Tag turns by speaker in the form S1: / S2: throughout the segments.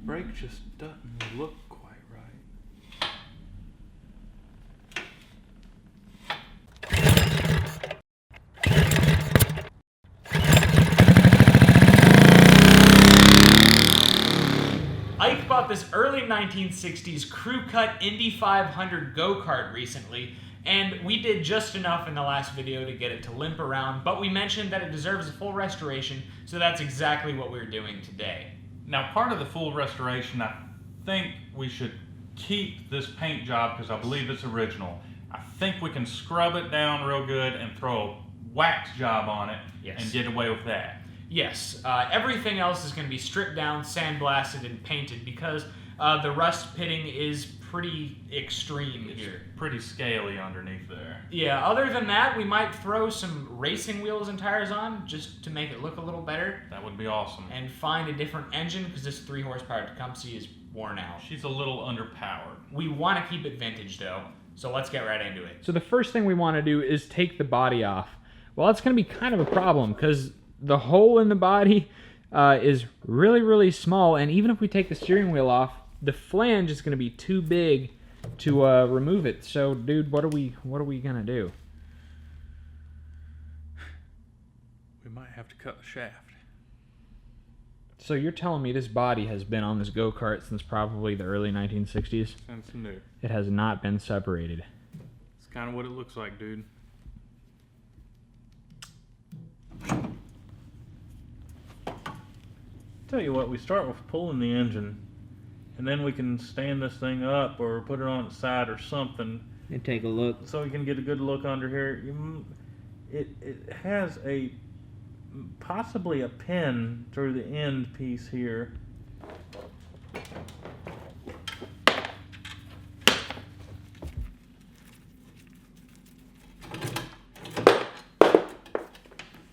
S1: brake just doesn't look quite right.
S2: Ike bought this early 1960s Crue Cut Indy 500 go-kart recently, and we did just enough in the last video to get it to limp around, but we mentioned that it deserves a full restoration, so that's exactly what we're doing today.
S1: Now, part of the full restoration, I think we should keep this paint job because I believe it's original. I think we can scrub it down real good and throw a wax job on it and get away with that.
S2: Yes, everything else is going to be stripped down, sandblasted, and painted because the rust pitting is pretty extreme here.
S1: Pretty scaly underneath there.
S2: Yeah, other than that, we might throw some racing wheels and tires on just to make it look a little better.
S1: That would be awesome.
S2: And find a different engine because this 3 horsepower Tecumseh is worn out.
S1: She's a little underpowered.
S2: We want to keep it vintage though, so let's get right into it. So the first thing we want to do is take the body off. Well, that's going to be kind of a problem because the hole in the body is really, really small, and even if we take the steering wheel off, the flange is going to be too big to remove it. So, dude, what are we gonna do?
S1: We might have to cut the shaft.
S2: So you're telling me this body has been on this go-kart since probably the early 1960s?
S1: Since new.
S2: It has not been separated.
S1: It's kind of what it looks like, dude. Tell you what, we start with pulling the engine, and then we can stand this thing up or put it on its side or something.
S3: And take a look.
S1: So we can get a good look under here. It has possibly a pin through the end piece here.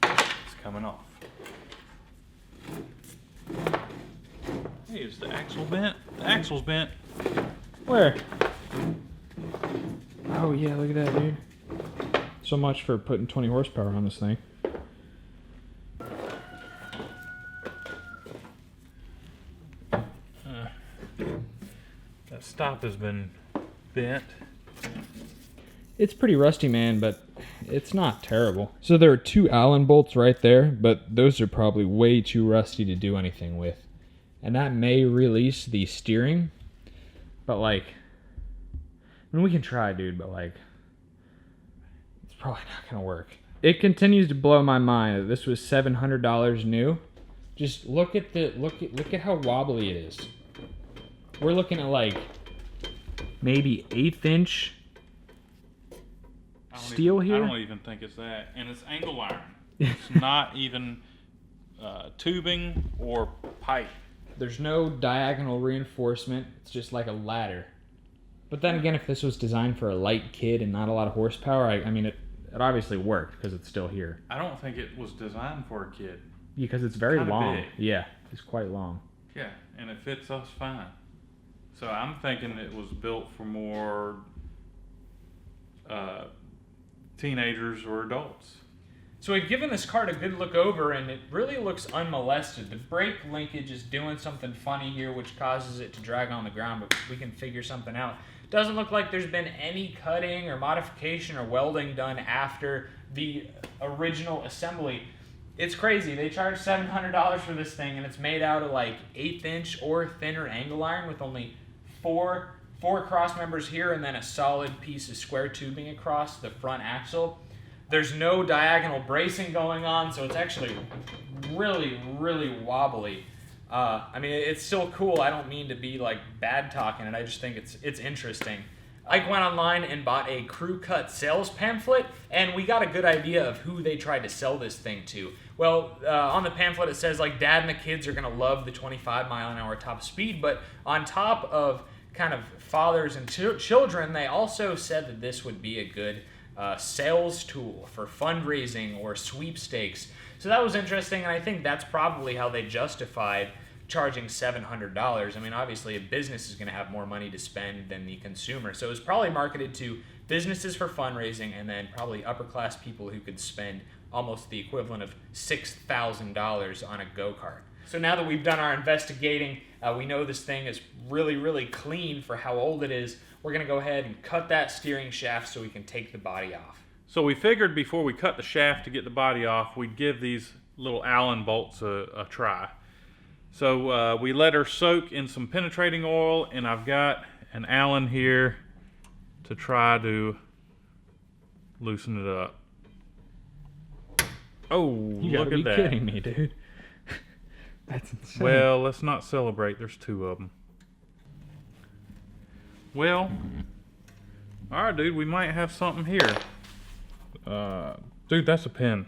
S1: It's coming off. Hey, is the axle bent? The axle's bent.
S2: Where? Oh yeah, look at that, dude. So much for putting 20 horsepower on this thing.
S1: That stop has been bent.
S2: It's pretty rusty, man, but it's not terrible. So there are 2 Allen bolts right there, but those are probably way too rusty to do anything with. And that may release the steering, but like, I mean, we can try, dude, but like, it's probably not gonna work. It continues to blow my mind that this was $700 new. Just look at how wobbly it is. We're looking at like maybe 1/8 inch steel here.
S1: I don't even think it's that, and it's angle iron. It's not even tubing or pipe.
S2: There's no diagonal reinforcement. It's just like a ladder. But then again, if this was designed for a light kid and not a lot of horsepower, I mean, it obviously worked because it's still here.
S1: I don't think it was designed for a kid.
S2: Because it's very long.
S1: Big.
S2: Yeah, it's quite long.
S1: Yeah, and it fits us fine. So I'm thinking it was built for more teenagers or adults. So we've given this cart a good look over, and it really looks unmolested. The brake linkage is doing something funny here, which causes it to drag on the ground, but we can figure something out. Doesn't look like there's been any cutting or modification or welding done after the original assembly. It's crazy. They charge $700 for this thing, and it's made out of like 1/8 inch or thinner angle iron with only four cross members here and then a solid piece of square tubing across the front axle. There's no diagonal bracing going on, so it's actually really, really wobbly. I mean, it's still cool. I don't mean to be like bad talking it. I just think it's interesting. Ike went online and bought a Crue Cut sales pamphlet, and we got a good idea of who they tried to sell this thing to. Well, on the pamphlet it says like Dad and the kids are gonna love the 25-mile-an-hour top speed, but on top of kind of fathers and children, they also said that this would be a good sales tool for fundraising or sweepstakes. So that was interesting, and I think that's probably how they justified charging $700. I mean, obviously a business is going to have more money to spend than the consumer, so it was probably marketed to businesses for fundraising and then probably upper class people who could spend almost the equivalent of $6,000 on a go-kart. So now that we've done our investigating, we know this thing is really, really clean for how old it is. We're going to go ahead and cut that steering shaft so we can take the body off.
S3: So we figured before we cut the shaft to get the body off, we'd give these little Allen bolts a try. So we let her soak in some penetrating oil, and I've got an Allen here to try to loosen it up. Oh,
S2: You
S3: look
S2: gotta
S3: at
S2: be
S3: that.
S2: kidding me, dude. That's insane.
S3: Well, let's not celebrate. There's 2 of them. Well, all right, dude, we might have something here. Dude, that's a pin.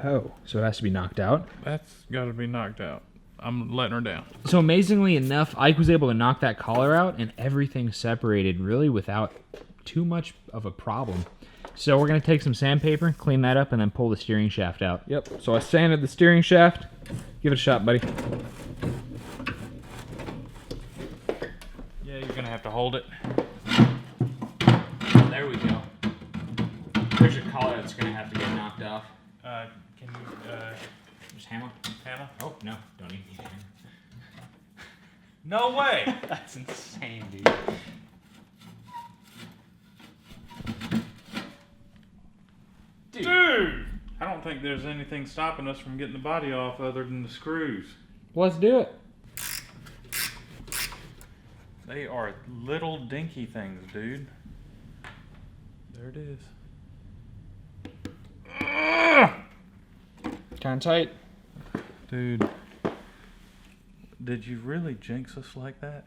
S2: Oh, so it has to be knocked out?
S3: That's got to be knocked out. I'm letting her down.
S2: So amazingly enough, Ike was able to knock that collar out and everything separated really without too much of a problem. So we're going to take some sandpaper, clean that up, and then pull the steering shaft out. Yep, so I sanded the steering shaft. Give it a shot, buddy.
S3: Yeah, you're going to have to hold it.
S1: There we go. There's your collar that's going to have to get knocked off.
S3: Can you,
S1: Just hammer.
S3: Hannah?
S1: Oh, no. Don't even need a hammer.
S3: No way!
S1: That's insane, dude.
S3: Dude! I don't think there's anything stopping us from getting the body off other than the screws.
S2: Let's do it.
S3: They are little dinky things, dude. There it is.
S2: Kind of tight.
S3: Dude, did you really jinx us like that?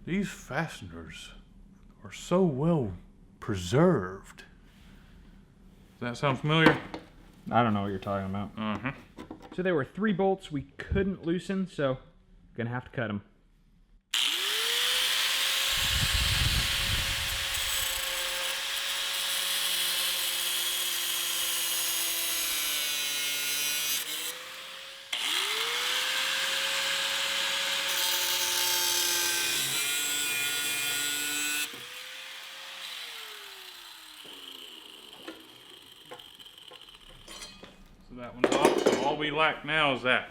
S3: These fasteners are so well preserved. Does that sound familiar?
S2: I don't know what you're talking about.
S3: Uh-huh.
S2: So there were 3 bolts we couldn't loosen, so gonna have to cut them.
S3: So that one's off. So all we lack now is that.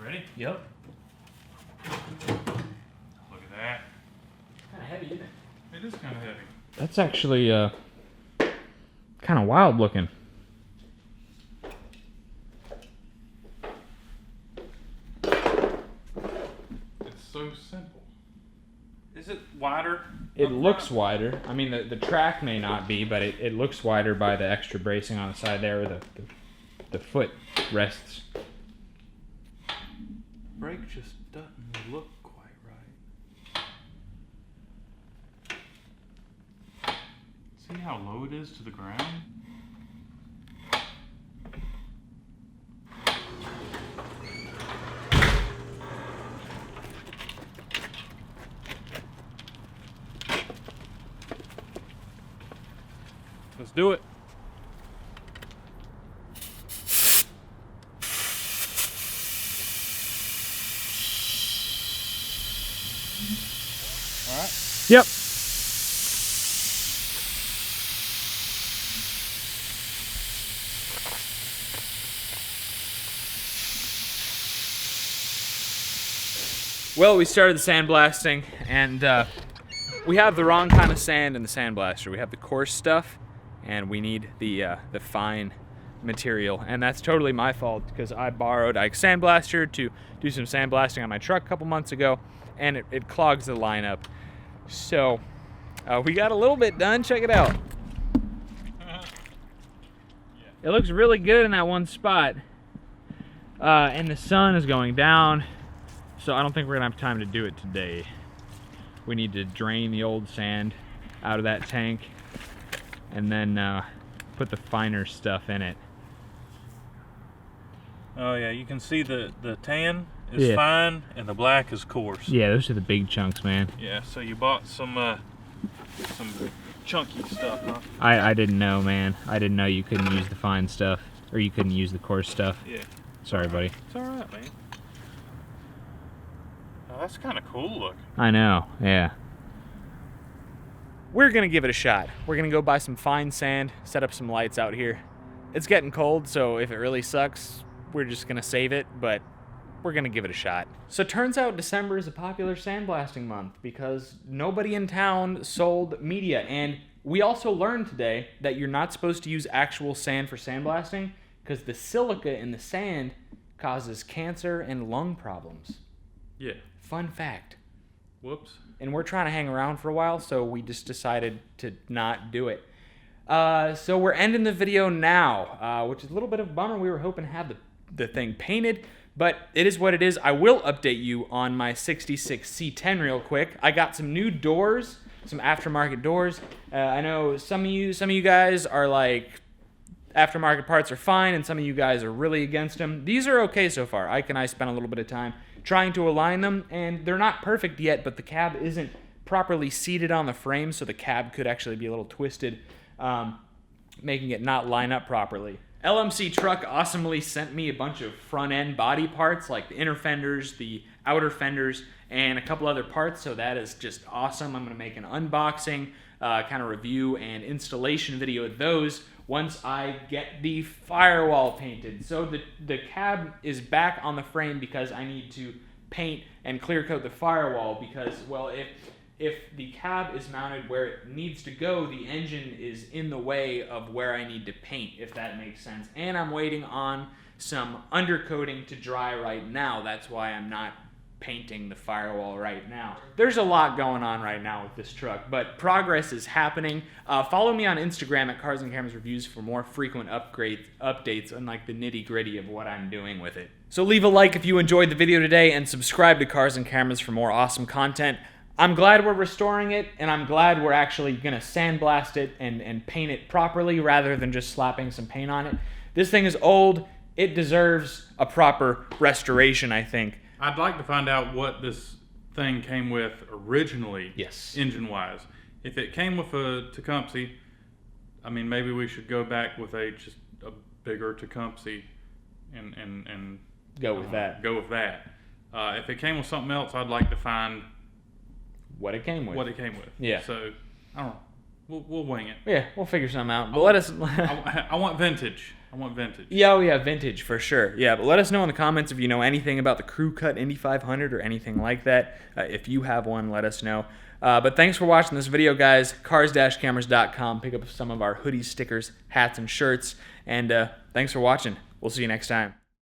S3: Ready?
S1: Yep.
S3: Look at that.
S1: Kind of heavy, isn't it?
S3: It is kind of heavy.
S2: That's actually kind of wild looking.
S3: It's so simple. Is it wider?
S2: It
S3: up
S2: looks
S3: front?
S2: wider. I mean, the track may not be, but it looks wider by the extra bracing on the side there where the foot rests.
S3: Brake just doesn't look quite right. See how low it is to the ground? Let's do it. All right.
S2: Yep.
S1: Well, we started the sandblasting, and we have the wrong kind of sand in the sandblaster. We have the coarse stuff, and we need the fine material, and that's totally my fault because I borrowed Ike's sandblaster to do some sandblasting on my truck a couple months ago, and it clogs the lineup. So we got a little bit done. Check it out. It looks really good in that one spot, and the sun is going down, so I don't think we're gonna have time to do it today. We need to drain the old sand out of that tank and then put the finer stuff in it.
S3: Oh yeah, you can see the tan is
S2: Yeah.
S3: fine and the black is coarse.
S2: Yeah, those are the big chunks, man.
S3: Yeah, so you bought some chunky stuff, huh?
S2: I didn't know, man. I didn't know you couldn't use the fine stuff, or you couldn't use the coarse stuff.
S3: Yeah.
S2: Sorry, buddy.
S3: It's all right, man. Oh, that's kind of cool looking.
S2: I know, yeah.
S3: All
S1: we're gonna give it a shot. We're gonna go buy some fine sand, set up some lights out here. It's getting cold, so if it really sucks, we're just gonna save it, but we're gonna give it a shot. So it turns out December is a popular sandblasting month because nobody in town sold media, and we also learned today that you're not supposed to use actual sand for sandblasting because the silica in the sand causes cancer and lung problems.
S3: Yeah.
S1: Fun fact.
S3: Whoops.
S1: And we're trying to hang around for a while, so we just decided to not do it. So we're ending the video now, which is a little bit of a bummer. We were hoping to have the thing painted, but it is what it is. I will update you on my 66 C10 real quick. I got some new doors, some aftermarket doors. I know some of you guys are like, aftermarket parts are fine, and some of you guys are really against them. These are okay so far. Ike and I spent a little bit of time trying to align them, and they're not perfect yet, but the cab isn't properly seated on the frame, so the cab could actually be a little twisted, making it not line up properly. LMC Truck awesomely sent me a bunch of front-end body parts, like the inner fenders, the outer fenders, and a couple other parts, so that is just awesome. I'm going to make an unboxing, kind of review, and installation video of those once I get the firewall painted. So the cab is back on the frame because I need to paint and clear coat the firewall because, well, if the cab is mounted where it needs to go, the engine is in the way of where I need to paint, if that makes sense. And I'm waiting on some undercoating to dry right now. That's why I'm not painting the firewall right now. There's a lot going on right now with this truck, but progress is happening. Follow me on Instagram at Cars and Cameras Reviews for more frequent updates on like the nitty gritty of what I'm doing with it. So leave a like if you enjoyed the video today and subscribe to Cars and Cameras for more awesome content. I'm glad we're restoring it, and I'm glad we're actually gonna sandblast it and paint it properly rather than just slapping some paint on it. This thing is old. It deserves a proper restoration, I think.
S3: I'd like to find out what this thing came with originally,
S1: Yes.
S3: engine-wise. If it came with a Tecumseh, I mean, maybe we should go back with just a bigger Tecumseh and
S1: Go with that.
S3: Go with that. If it came with something else, I'd like to find
S1: What it came with.
S3: what it came with.
S1: Yeah.
S3: So I don't know. We'll wing it.
S1: Yeah, we'll figure something out. But let us.
S3: I want vintage. I want vintage.
S1: Yeah, oh yeah, vintage for sure. Yeah, but let us know in the comments if you know anything about the Crue Cut Indy 500 or anything like that. If you have one, let us know. But thanks for watching this video, guys. Cars-Cameras.com. Pick up some of our hoodies, stickers, hats, and shirts. And thanks for watching. We'll see you next time.